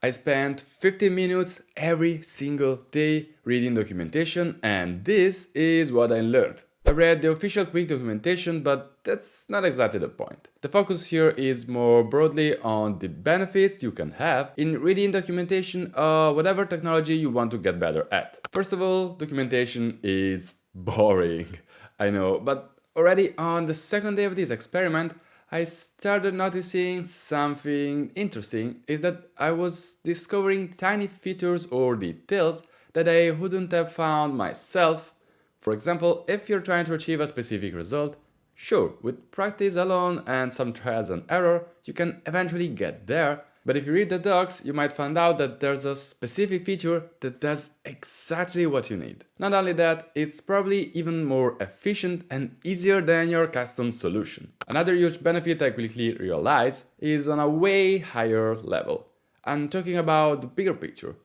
I spent 15 minutes every single day reading documentation, and this is what I learned. I read the official Qwik documentation, but that's not exactly the point. The focus here is more broadly on the benefits you can have in reading documentation of whatever technology you want to get better at. First of all, documentation is boring. I know, but already on the second day of this experiment, I started noticing something interesting is that I was discovering tiny features or details that I wouldn't have found myself. For example, if you're trying to achieve a specific result, sure, with practice alone and some trials and error, you can eventually get there. But if you read the docs, you might find out that there's a specific feature that does exactly what you need. Not only that, it's probably even more efficient and easier than your custom solution. Another huge benefit I quickly realized is on a way higher level. I'm talking about the bigger picture,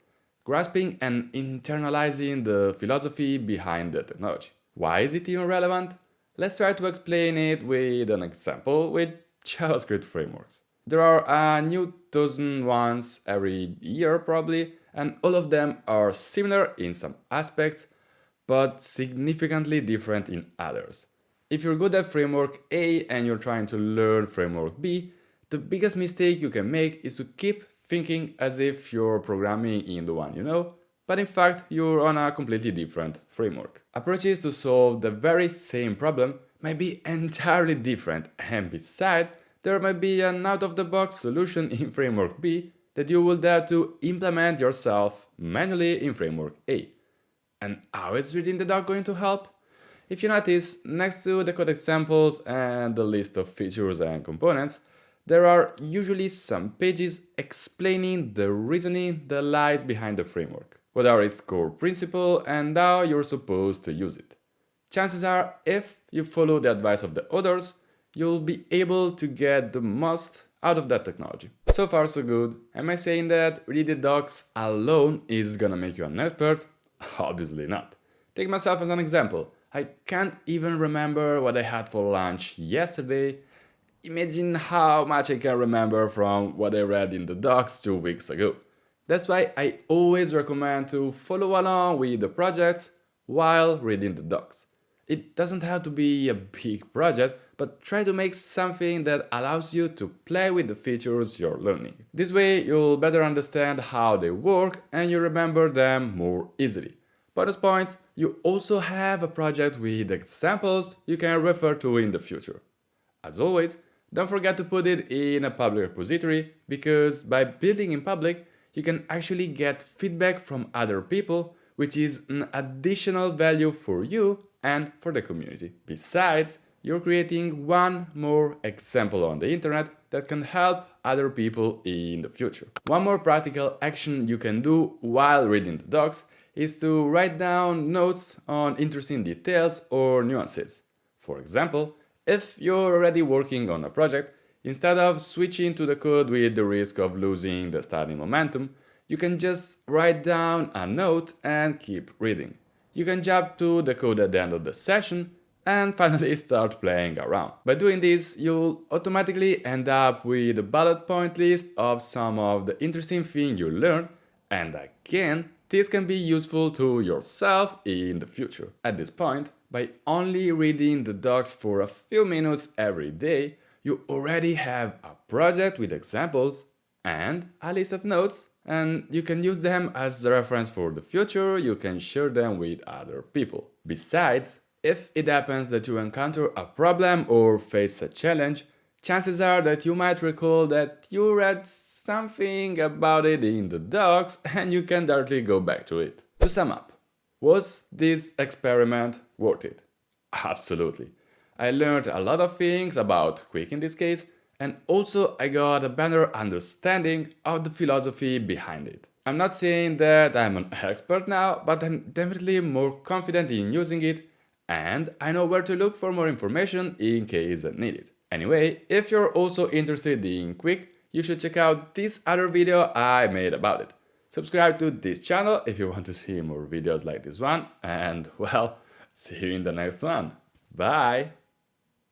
grasping and internalizing the philosophy behind the technology. Why is it even relevant? Let's try to explain it with an example with JavaScript frameworks. There are a new dozen ones every year probably, and all of them are similar in some aspects, but significantly different in others. If you're good at framework A and you're trying to learn framework B, the biggest mistake you can make is to keep thinking as if you're programming in the one you know, but in fact you're on a completely different framework. Approaches to solve the very same problem might be entirely different, and besides, there might be an out-of-the-box solution in framework B that you will have to implement yourself manually in framework A. And how is reading the doc going to help? If you notice, next to the code examples and the list of features and components, there are usually some pages explaining the reasoning that lies behind the framework, what are its core principles and how you're supposed to use it. Chances are, if you follow the advice of the others, you'll be able to get the most out of that technology. So far so good. Am I saying that reading docs alone is gonna make you an expert? Obviously not. Take myself as an example. I can't even remember what I had for lunch yesterday. Imagine how much I can remember from what I read in the docs 2 weeks ago. That's why I always recommend to follow along with the projects while reading the docs. It doesn't have to be a big project, but try to make something that allows you to play with the features you're learning. This way you'll better understand how they work and you remember them more easily. Bonus points, you also have a project with examples you can refer to in the future. As always, don't forget to put it in a public repository, because by building in public, you can actually get feedback from other people, which is an additional value for you and for the community. Besides, you're creating one more example on the internet that can help other people in the future. One more practical action you can do while reading the docs is to write down notes on interesting details or nuances. For example, if you're already working on a project, instead of switching to the code with the risk of losing the starting momentum, you can just write down a note and keep reading. You can jump to the code at the end of the session and finally start playing around. By doing this, you'll automatically end up with a bullet point list of some of the interesting things you learned, and again, this can be useful to yourself in the future. At this point, by only reading the docs for a few minutes every day, you already have a project with examples and a list of notes, and you can use them as a reference for the future. You can share them with other people. Besides, if it happens that you encounter a problem or face a challenge, chances are that you might recall that you read something about it in the docs and you can directly go back to it. To sum up, was this experiment worth it? Absolutely. I learned a lot of things about Qwik in this case, and also I got a better understanding of the philosophy behind it. I'm not saying that I'm an expert now, but I'm definitely more confident in using it, and I know where to look for more information in case I need it. Anyway, if you're also interested in Qwik, you should check out this other video I made about it. Subscribe to this channel if you want to see more videos like this one, and well, see you in the next one. Bye!